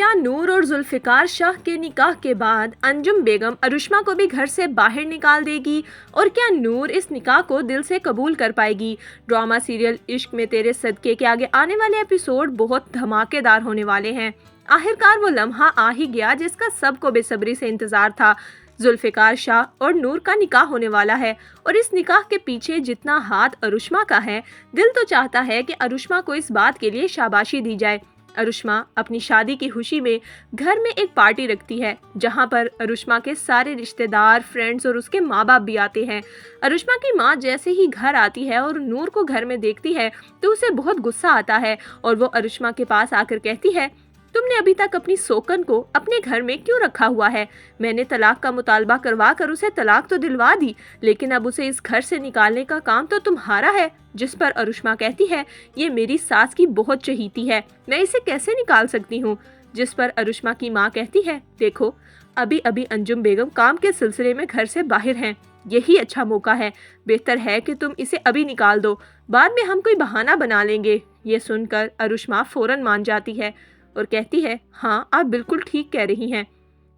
क्या नूर और जुल्फ़िकार शाह के निकाह के बाद अंजुम बेगम अरुष्मा को भी घर से बाहर निकाल देगी? और क्या नूर इस निकाह को दिल से कबूल कर पाएगी? ड्रामा सीरियल इश्क में तेरे सदके के आगे आने वाले एपिसोड बहुत धमाकेदार होने वाले हैं। आखिरकार वो लम्हा आ ही गया जिसका सबको बेसब्री से इंतजार था। जुल्फ़िकार शाह और नूर का निकाह होने वाला है और इस निकाह के पीछे जितना हाथ अरुष्मा का है, दिल तो चाहता है कि अरुष्मा को इस बात के लिए शाबाशी दी जाए। अरुष्मा अपनी शादी की खुशी में घर में एक पार्टी रखती है जहां पर अरुष्मा के सारे रिश्तेदार, फ्रेंड्स और उसके माँ बाप भी आते हैं। अरुष्मा की माँ जैसे ही घर आती है और नूर को घर में देखती है तो उसे बहुत गुस्सा आता है और वो अरुष्मा के पास आकर कहती है, तुमने अभी तक अपनी सोकन को अपने घर में क्यों रखा हुआ है? मैंने तलाक का मुतालबा करवा कर उसे तलाक तो दिलवा दी, लेकिन अब उसे इस घर से निकालने का काम तो तुम्हारा है। जिस पर अरुष्मा कहती है, ये मेरी सास की बहुत चहीती है, मैं इसे कैसे निकाल सकती हूँ? जिस पर अरुष्मा की माँ कहती है, देखो अभी अभी अंजुम बेगम काम के सिलसिले में घर से बाहर हैं, यही अच्छा मौका है, बेहतर है कि तुम इसे अभी निकाल दो, बाद में हम कोई बहाना बना लेंगे। ये सुनकर अरुष्मा फौरन मान जाती है और कहती है, हाँ आप बिल्कुल ठीक कह रही हैं।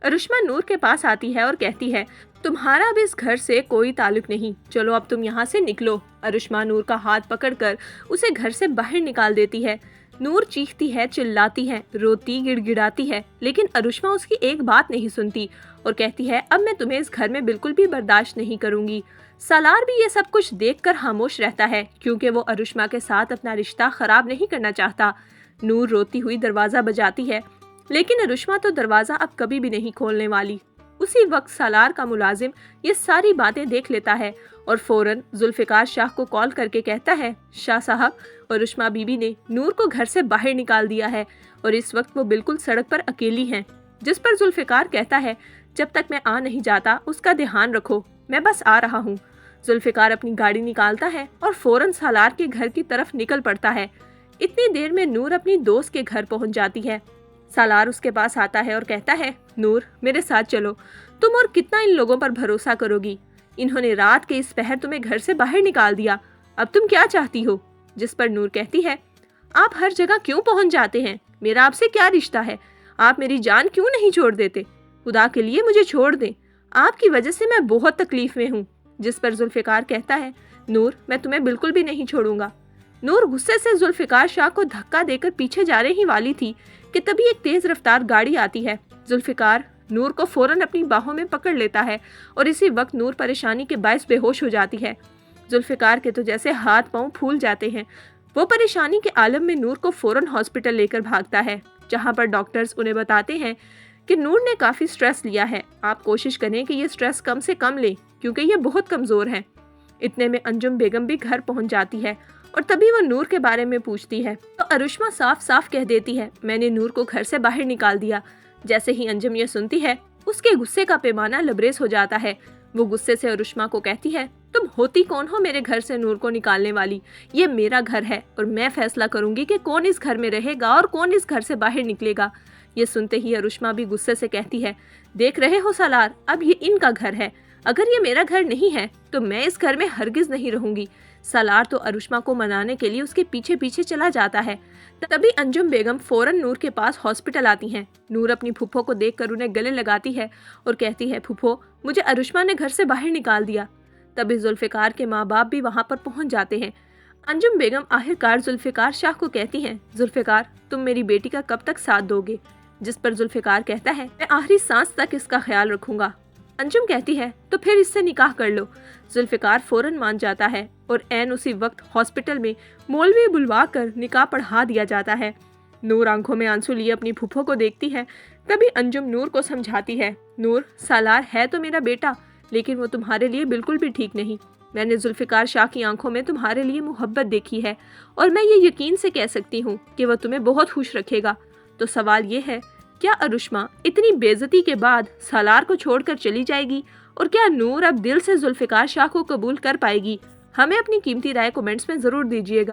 अरुष्मा नूर के पास आती है और कहती है, तुम्हारा अब इस घर से कोई ताल्लुक नहीं, चलो अब तुम यहाँ से निकलो। अरुष्मा नूर का हाथ पकड़कर उसे घर से बाहर निकाल देती है। नूर चीखती है, चिल्लाती है, रोती गिड़गिड़ाती है, लेकिन अरुष्मा उसकी एक बात नहीं सुनती और कहती है, अब मैं तुम्हें इस घर में बिल्कुल भी बर्दाश्त नहीं करूंगी। सालार भी ये सब कुछ देखकर खामोश रहता है क्योंकि वो अरुष्मा के साथ अपना रिश्ता खराब नहीं करना चाहता। नूर रोती हुई दरवाजा बजाती है, लेकिन अरुष्मा तो दरवाजा अब कभी भी नहीं खोलने वाली। उसी वक्त सालार का मुलाजिम ये सारी बातें देख लेता है और फौरन जुल्फ़िकार शाह को कॉल करके कहता है, शाह साहब, अरुष्मा बीबी ने नूर को घर से बाहर निकाल दिया है और इस वक्त वो बिल्कुल सड़क पर अकेली हैं। जिस पर जुल्फ़िकार कहता है, जब तक मैं आ नहीं जाता उसका ध्यान रखो, मैं बस आ रहा हूँ। जुल्फ़िकार अपनी गाड़ी निकालता है और फौरन सालार के घर की तरफ निकल पड़ता है। इतनी देर में नूर अपनी दोस्त के घर पहुंच जाती है। सालार उसके पास आता है और कहता है, नूर मेरे साथ चलो, तुम और कितना इन लोगों पर भरोसा करोगी? इन्होंने रात के इस पहर तुम्हें घर से बाहर निकाल दिया, अब तुम क्या चाहती हो? जिस पर नूर कहती है, आप हर जगह क्यों पहुंच जाते हैं? मेरा आपसे क्या रिश्ता है? आप मेरी जान क्यों नहीं छोड़ देते? खुदा के लिए मुझे छोड़ दें, आपकी वजह से मैं बहुत तकलीफ में हूँ। जिस पर जुल्फ़िकार कहता है, नूर मैं तुम्हें बिल्कुल भी नहीं छोड़ूंगा। नूर गुस्से से जुल्फ़िकार शाह को धक्का देकर पीछे जाने ही वाली थी कि तभी एक तेज रफ्तार गाड़ी आती है। जुल्फ़िकार नूर को फौरन अपनी बाहों में पकड़ लेता है और इसी वक्त नूर परेशानी के बायस बेहोश हो जाती है। जुल्फ़िकार के तो जैसे हाथ पांव फूल जाते हैं। वो परेशानी के आलम में नूर को फौरन हॉस्पिटल लेकर भागता है, जहां पर डॉक्टर्स उन्हें बताते हैं कि नूर ने काफ़ी स्ट्रेस लिया है, आप कोशिश करें कि ये स्ट्रेस कम से कम लें क्योंकि ये बहुत कमज़ोर हैं। इतने में अंजुम बेगम भी घर पहुंच जाती है और तभी वो नूर के बारे में पूछती है तो अरुष्मा साफ साफ कह देती है, मैंने नूर को घर से बाहर निकाल दिया। जैसे ही अंजुम ये सुनती है, उसके गुस्से का पैमाना लबरेज हो जाता है। वो गुस्से से अरुष्मा को कहती है, तुम होती कौन हो मेरे घर से नूर को निकालने वाली? ये मेरा घर है और मैं फैसला करूंगी कि कौन इस घर में रहेगा और कौन इस घर से बाहर निकलेगा। ये सुनते ही अरुष्मा भी गुस्से से कहती है, देख रहे हो सालार, अब ये इनका घर है, अगर ये मेरा घर नहीं है तो मैं इस घर में हरगिज नहीं रहूंगी। सालार तो अरुष्मा को मनाने के लिए उसके पीछे पीछे चला जाता है। तभी अंजुम बेगम फौरन नूर के पास हॉस्पिटल आती हैं। नूर अपनी फूफो को देखकर उन्हें गले लगाती है और कहती है, फूफो मुझे अरुष्मा ने घर से बाहर निकाल दिया। तभी जुल्फ़िकार के माँ बाप भी वहाँ पर पहुँच जाते हैं। अंजुम बेगम आखिरकार जुल्फ़िकार शाह को कहती हैं, जुल्फ़िकार तुम मेरी बेटी का कब तक साथ दोगे? जिस पर जुल्फ़िकार कहता है, मैं आखिरी सांस तक इसका ख्याल रखूंगा। अंजुम कहती है, तो फिर इससे निकाह कर लो। जुल्फ़िकार फौरन मान जाता है और ऐन उसी वक्त हॉस्पिटल में मौलवी बुलवा कर निकाह पढ़ा दिया जाता है। नूर आंखों में आंसू लिए अपनी फूफो को देखती है। तभी अंजुम नूर को समझाती है, नूर सालार है तो मेरा बेटा, लेकिन वो तुम्हारे लिए बिल्कुल भी ठीक नहीं। मैंने जुल्फ़िकार शाह की आंखों में तुम्हारे लिए मोहब्बत देखी है और मैं ये यकीन से कह सकती हूँ कि वह तुम्हें बहुत खुश रखेगा। तो सवाल ये है, क्या अरुष्मा इतनी बेइज्जती के बाद सालार को छोड़कर चली जाएगी? और क्या नूर अब दिल से जुल्फ़िकार शाह को कबूल कर पाएगी? हमें अपनी कीमती राय कमेंट्स में ज़रूर दीजिएगा।